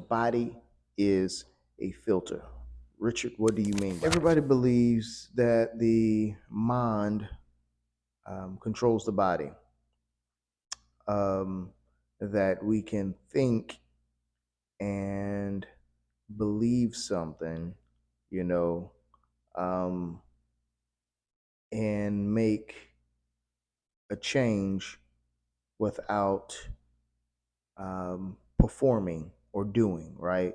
body is a filter. Richard, what do you mean by everybody believes that the mind controls the body, um, that we can think and believe something, you know, um, and make a change without performing or doing, right?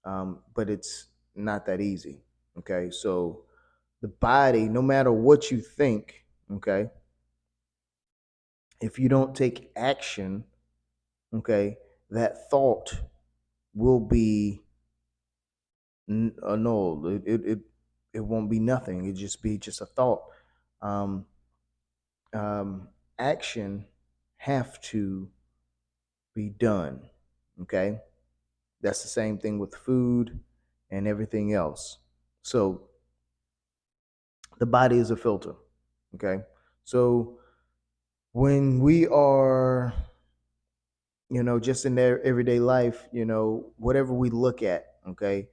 But it's not that easy. Okay. So the body, no matter what you think, okay, if you don't take action, okay, that thought will be annulled. It won't be nothing. It just be just a thought. Um, Action have to be done. Okay. That's the same thing with food and everything else. So the body is a filter. Okay. So when we are, just in their everyday life, whatever we look at, okay,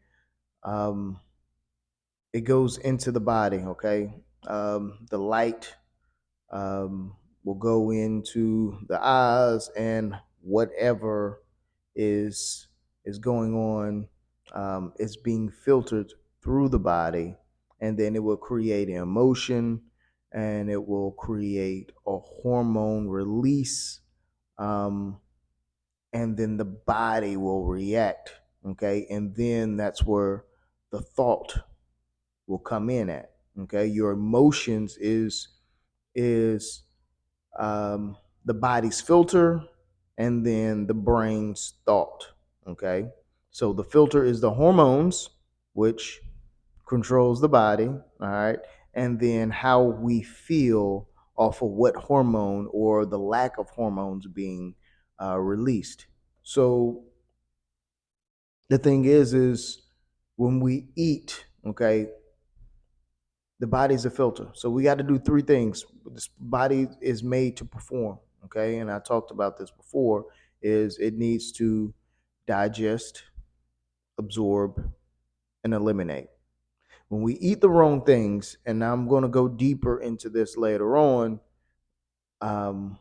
um, it goes into the body. Okay. The light um, will go into the eyes, and whatever is is going on is being filtered through the body, and then it will create an emotion, and it will create a hormone release, um, and then the body will react. Okay, and then that's where the thought will come in at. Okay, your emotions is um, the body's filter, and then the brain's thought. Okay. So the filter is the hormones, which controls the body. All right. And then how we feel off of what hormone or the lack of hormones being released. So the thing is when we eat, okay, the body's a filter. So we got to do three things. This body is made to perform. Okay. And I talked about this before, is it needs to digest, absorb, and eliminate. When we eat the wrong things, and I'm going to go deeper into this later on, um,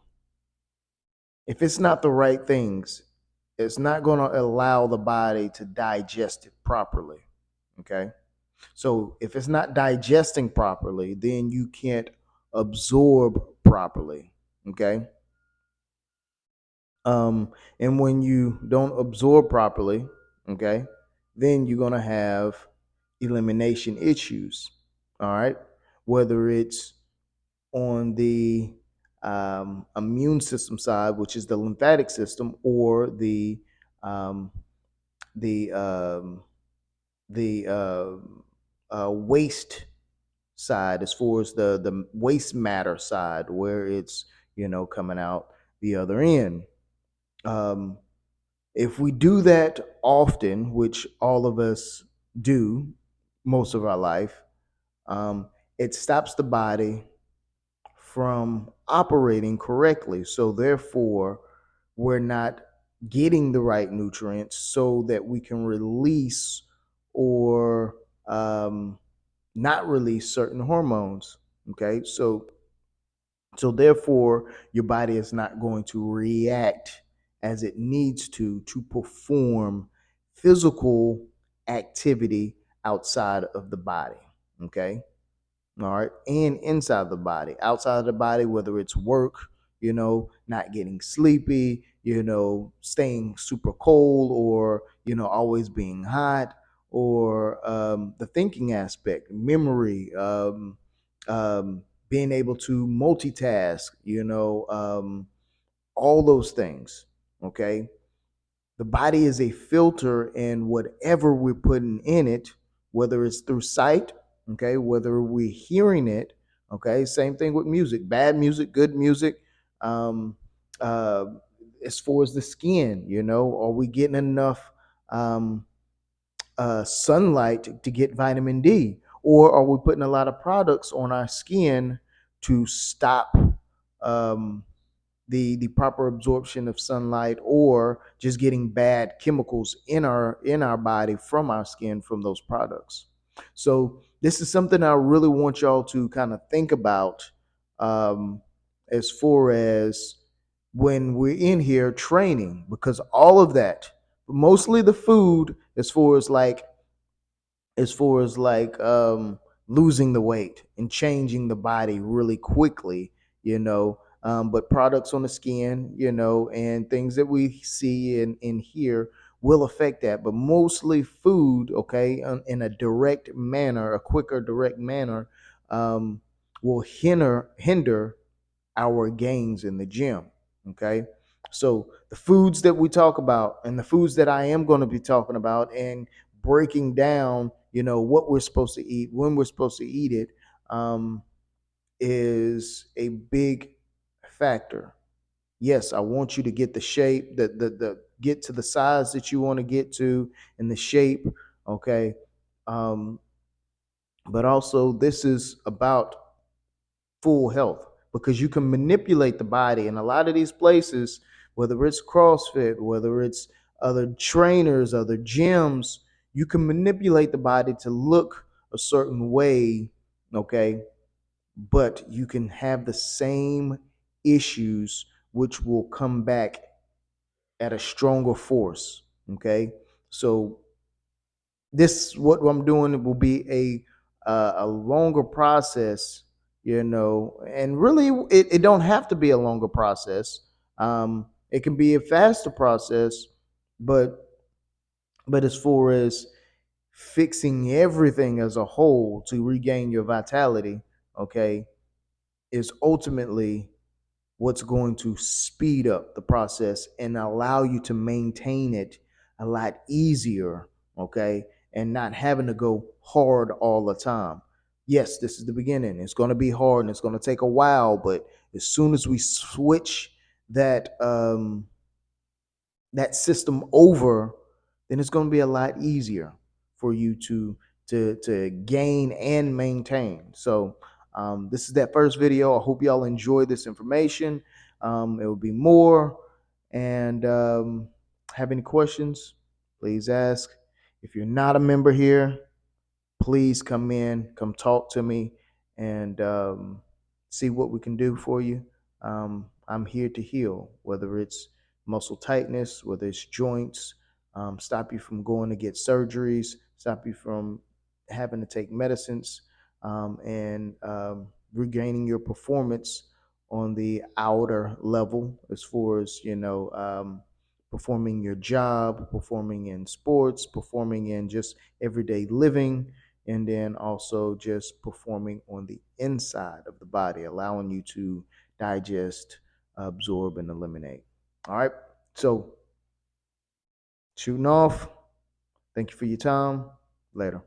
if it's not the right things, it's not going to allow the body to digest it properly. Okay. So if it's not digesting properly, then you can't absorb properly. Okay. And when you don't absorb properly, okay, then you're gonna have elimination issues. All right. Whether it's on the immune system side, which is the lymphatic system, or um, the um, the waste side, as far as the waste matter side, where it's coming out the other end. Um, if we do that often, which all of us do most of our life, it stops the body from operating correctly. So therefore, we're not getting the right nutrients so that we can release or not release certain hormones. Okay, so therefore your body is not going to react as it needs to perform physical activity outside of the body. Okay. All right. And inside the body, outside of the body, whether it's work, not getting sleepy, staying super cold, or always being hot, or the thinking aspect, memory, um, being able to multitask, all those things. Okay. The body is a filter, and whatever we're putting in it, whether it's through sight, okay, whether we're hearing it, okay, same thing with music, bad music, good music. Um, uh, as far as the skin, are we getting enough um, sunlight to get vitamin D? Or are we putting a lot of products on our skin to stop? Um, the proper absorption of sunlight, or just getting bad chemicals in our body from our skin from those products. So this is something I really want y'all to kind of think about, um, as far as when we're in here training, because all of that, mostly the food, as far as like losing the weight and changing the body really quickly, but products on the skin, and things that we see and hear will affect that, but mostly food, okay, in a direct manner, a quicker direct manner, um, will hinder our gains in the gym. Okay. So the foods that we talk about and the foods that I am going to be talking about and breaking down, what we're supposed to eat, when we're supposed to eat it, um, is a big factor. Yes, I want you to get the shape, the get to the size that you want to get to and the shape. Okay. Um, but also this is about full health, because you can manipulate the body in a lot of these places, whether it's CrossFit, whether it's other trainers, other gyms. You can manipulate the body to look a certain way, okay, but you can have the same issues, which will come back at a stronger force. Okay. So this, what I'm doing, it will be a longer process, and really it don't have to be a longer process. It can be a faster process, but as far as fixing everything as a whole to regain your vitality, okay, is ultimately what's going to speed up the process and allow you to maintain it a lot easier, okay, and not having to go hard all the time. Yes, this is the beginning. It's going to be hard and it's going to take a while, but as soon as we switch that that system over, then it's going to be a lot easier for you to gain and maintain. So this is that first video. I hope y'all enjoy this information. It will be more. And have any questions, please ask. If you're not a member here, please come in, come talk to me, and see what we can do for you. I'm here to heal, whether it's muscle tightness, whether it's joints, stop you from going to get surgeries, stop you from having to take medicines, and regaining your performance on the outer level, as far as, performing your job, performing in sports, performing in just everyday living, and then also just performing on the inside of the body, allowing you to digest, absorb, and eliminate. All right. So, shooting off. Thank you for your time. Later.